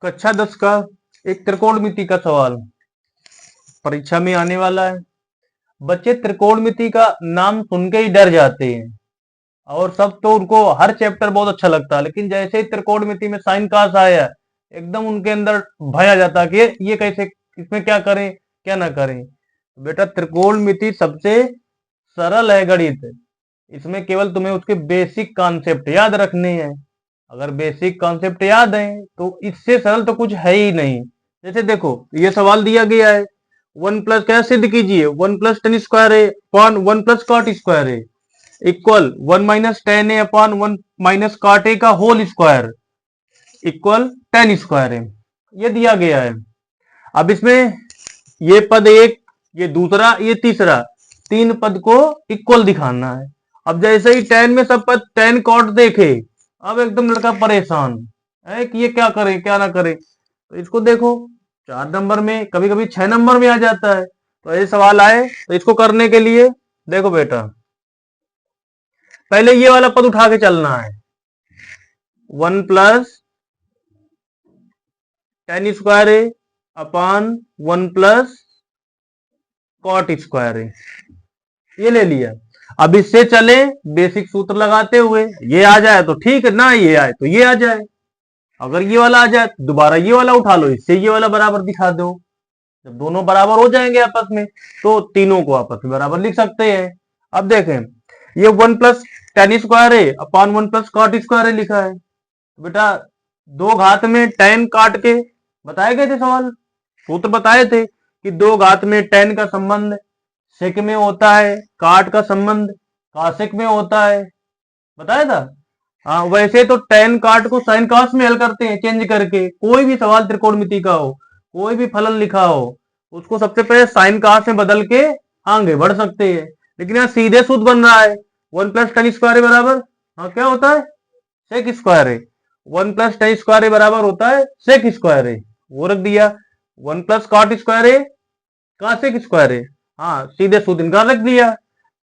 कक्षा 10 का एक त्रिकोणमिति का सवाल परीक्षा में आने वाला है। बच्चे त्रिकोणमिति का नाम सुन के ही डर जाते हैं और सब तो उनको हर चैप्टर बहुत अच्छा लगता है, लेकिन जैसे ही त्रिकोणमिति में साइन कास आया एकदम उनके अंदर भय आ जाता है कि ये कैसे, इसमें क्या करें क्या ना करें। बेटा त्रिकोणमिति सबसे सरल है गणित, इसमें केवल तुम्हें उसके बेसिक कॉन्सेप्ट याद रखने हैं। अगर बेसिक कॉन्सेप्ट याद है तो इससे सरल तो कुछ है ही नहीं। जैसे देखो ये सवाल दिया गया है, वन प्लस क्या सिद्ध कीजिए, वन प्लस टेन स्क्वायर है upon one plus cot square है इक्वल वन माइनस टेन है upon one minus cot A का whole square equal tan square है, ये दिया गया है। अब इसमें ये पद एक, ये दूसरा, ये तीसरा, तीन पद को इक्वल दिखाना है। अब जैसे ही टेन में सब पद टेन कॉट देखे, अब एकदम लड़का परेशान है कि ये क्या करे क्या ना करे। तो इसको देखो 4 नंबर में, कभी कभी 6 नंबर में आ जाता है। तो ये सवाल आए तो इसको करने के लिए देखो बेटा, पहले ये वाला पद उठा के चलना है, वन प्लस टेन स्क्वायर है upon one plus cot square है, ये ले लिया। अब इससे चले बेसिक सूत्र लगाते हुए, ये आ जाए तो ठीक है, ना ये आए तो ये आ जाए। अगर ये वाला आ जाए तो दोबारा ये वाला उठा लो, इससे ये वाला बराबर दिखा दो। जब दोनों बराबर हो जाएंगे आपस में तो तीनों को आपस में बराबर लिख सकते हैं। अब देखें ये वन प्लस टेन स्क्वायर है upon one plus cot square है लिखा है। बेटा दो घात में टेन काट के बताए गए थे सवाल, सूत्र बताए थे कि दो घात में टेन का संबंध सेक में होता है, काट का संबंध कासेक में होता है, बताया था। हाँ वैसे तो टेन काट को साइन कास में हल करते हैं चेंज करके। कोई भी सवाल त्रिकोणमिति का हो, कोई भी फलन लिखा हो, उसको सबसे पहले साइन कास में बदल के आगे बढ़ सकते हैं। लेकिन यहाँ सीधे सूत्र बन रहा है, वन प्लस टेन स्क्वायर बराबर हाँ क्या होता है सेक स्क्वायर है। वन प्लस टेन स्क्वायर बराबर होता है सेक स्क्वायर है, वो रख दिया। वन प्लस कॉट स्क्वायर है कासेक स्क्वायर है, हाँ सीधे सूत्र इनका रख दिया।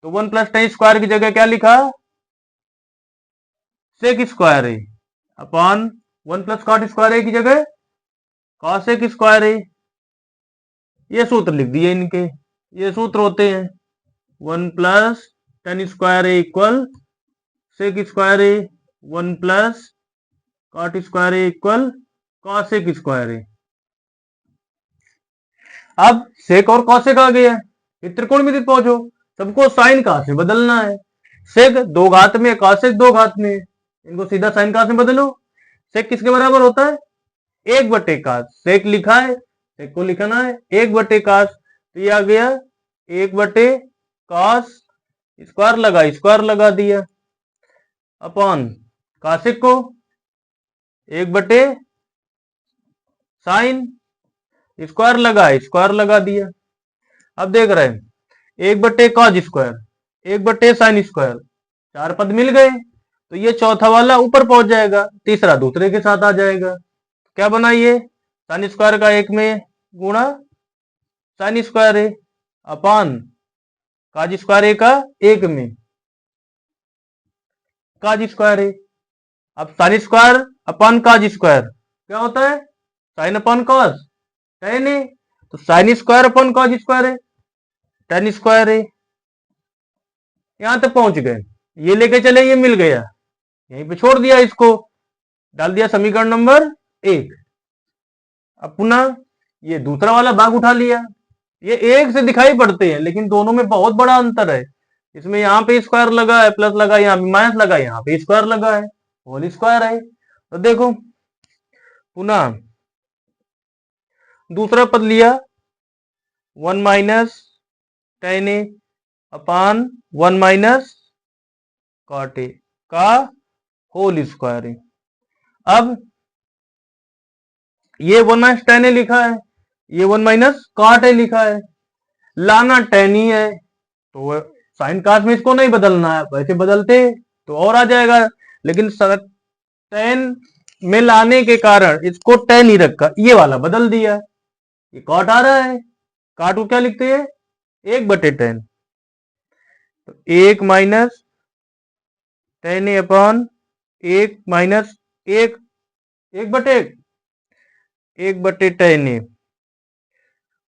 तो वन प्लस टेन स्क्वायर की जगह क्या लिखा सेक स्क्वायर है upon one plus cot square है की जगह कॉसेक स्क्वायर है, ये सूत्र लिख दिए इनके। ये सूत्र होते हैं one plus tan square equal sec square है, one plus cot square equal cosec square है। अब सेक और कॉसेक आ गया, त्रिकोणमिति पहुंचो, सबको साइन कहां से बदलना है। सेक दो घात में, कॉसेक दो घात में, इनको सीधा साइन कहां से बदलो। सेक किसके बराबर होता है एक बटे कास, सेक लिखा है सेक को लिखना है एक बटे कास, तो ये आ गया एक बटे कास, स्क्वायर लगा दिया अपॉन कासेक को एक बटे साइन, स्क्वायर लगा दिया। अब देख रहे हैं एक बटे कॉज स्क्वायर एक बटे साइन स्क्वायर, चार पद मिल गए। तो ये चौथा वाला ऊपर पहुंच जाएगा, तीसरा दूसरे के साथ आ जाएगा। क्या बना ये साइन स्क्वायर का एक में गुणा साइन स्क्वायर है अपॉन काज स्क्वायर का एक में काज स्क्वायर है। अब साइन स्क्वायर अपॉन काज स्क्वायर क्या होता है साइन अपॉन कॉस टेन है, तो sine square upon cos square है टेन स्क्वायर है। यहां तक पहुंच गए, ये लेके चले ये मिल गया, यहीं पे छोड़ दिया, इसको डाल दिया समीकरण नंबर एक। अब पुनः ये दूसरा वाला भाग उठा लिया, ये एक से दिखाई पड़ते हैं लेकिन दोनों में बहुत बड़ा अंतर है। इसमें यहाँ पे स्क्वायर लगा है प्लस लगा, यहाँ पे माइनस लगा, यहाँ पे स्क्वायर लगा है होल स्क्वायर है। तो देखो पुनः दूसरा पद लिया one minus tan A upon one minus cot A का होल स्क्वायर है। अब ये वन माइनस टेन ए लिखा है, ये वन माइनस कॉट ए लिखा है, लाना टेन ही है तो साइन कास में इसको नहीं बदलना है, वैसे बदलते तो और आ जाएगा, लेकिन टेन में लाने के कारण इसको टेन ही रखा, ये वाला बदल दिया, ये कॉट आ रहा है, कॉट को क्या लिखते हैं एक बटे टेन, तो एक माइनस टेन अपॉन एक माइनस एक, एक बटे एक, 1/tan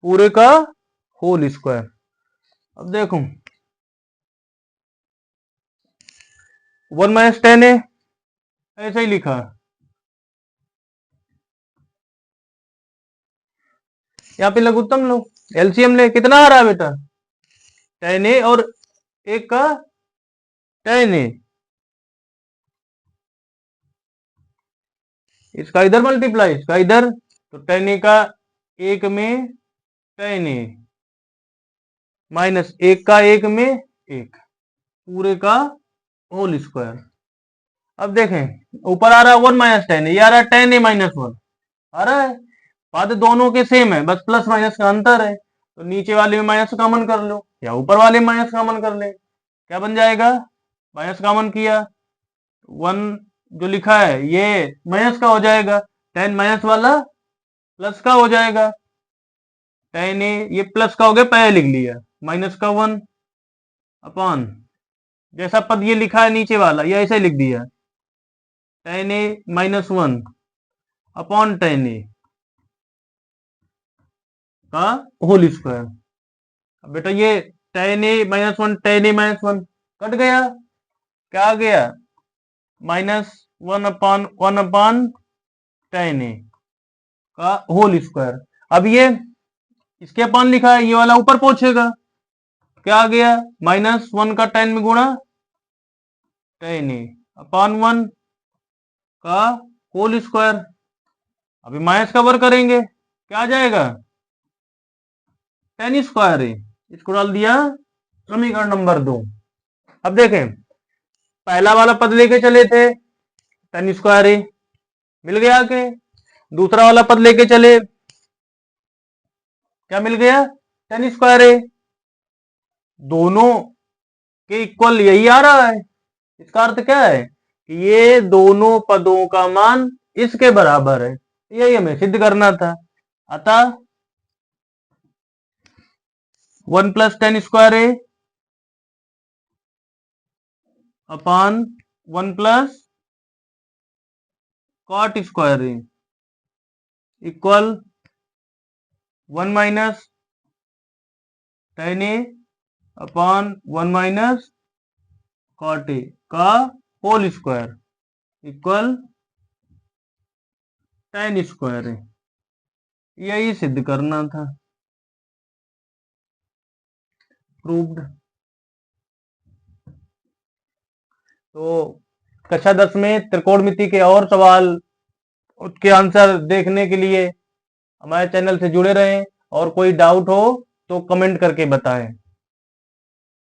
पूरे का होल स्क्वायर। अब देखो 1 - tan ऐसे ही लिखा, यहाँ पे लघुत्तम लो, एलसीएम ले, कितना आ रहा है बेटा, tan और 1 का tan इसका इधर मल्टीप्लाई, इसका इधर, तो tan का 1 में tan माइनस 1 का 1 में 1 पूरे का होल स्क्वायर। अब देखें ऊपर आ रहा है 1 - tan, ये आ रहा है tan -1 आ रहा है, पद दोनों के सेम है, बस प्लस माइनस का अंतर है, तो नीचे वाले में माइनस कॉमन कर लो या ऊपर वाले में माइनस कॉमन कर ले, क्या बन जाएगा, माइनस कॉमन किया 1 जो लिखा है ये माइनस का हो जाएगा, tan माइनस वाला प्लस का हो जाएगा, tan ये प्लस का हो गया, पहले लिख लिया, माइनस का 1 अपॉन जैसा पद ये लिखा है नीचे वाला ये ऐसे लिख दिया, tan -1 अपॉन tan का होल स्क्वायर। अब बेटा ये tan -1 tan -1 कट गया, क्या आ गया, -1 अपॉन 1 अपॉन tan का होल स्क्वायर। अब ये इसके अपॉन लिखा है, ये वाला ऊपर पहुंचेगा, क्या आ गया, -1 का tan में गुणा tan अपॉन 1 का होल स्क्वायर। अभी माइनस का वर्क करेंगे, क्या आ जाएगा, tan स्क्वायर है, इसको डाल दिया समीकरण नंबर 2। अब देखें पहला वाला पद लेके चले थे tan स्क्वायर है, मिल गया के, दूसरा वाला पद लेके चले, क्या मिल गया, tan स्क्वायर है, दोनों के इक्वल यही आ रहा है, इसका अर्थ क्या है कि ये दोनों पदों का मान इसके बराबर है, यही हमें सिद्ध करना था। अतः 1 + tan स्क्वायर है अपॉन 1 + cot स्क्वायर है इक्वल 1 - tan अपॉन 1 - cot का whole square equal tan square है, यही सिद्ध करना था, प्रूव्ड। तो कक्षा 10 में त्रिकोणमिति के और सवाल उसके आंसर देखने के लिए हमारे चैनल से जुड़े रहें, और कोई डाउट हो तो कमेंट करके बताएं।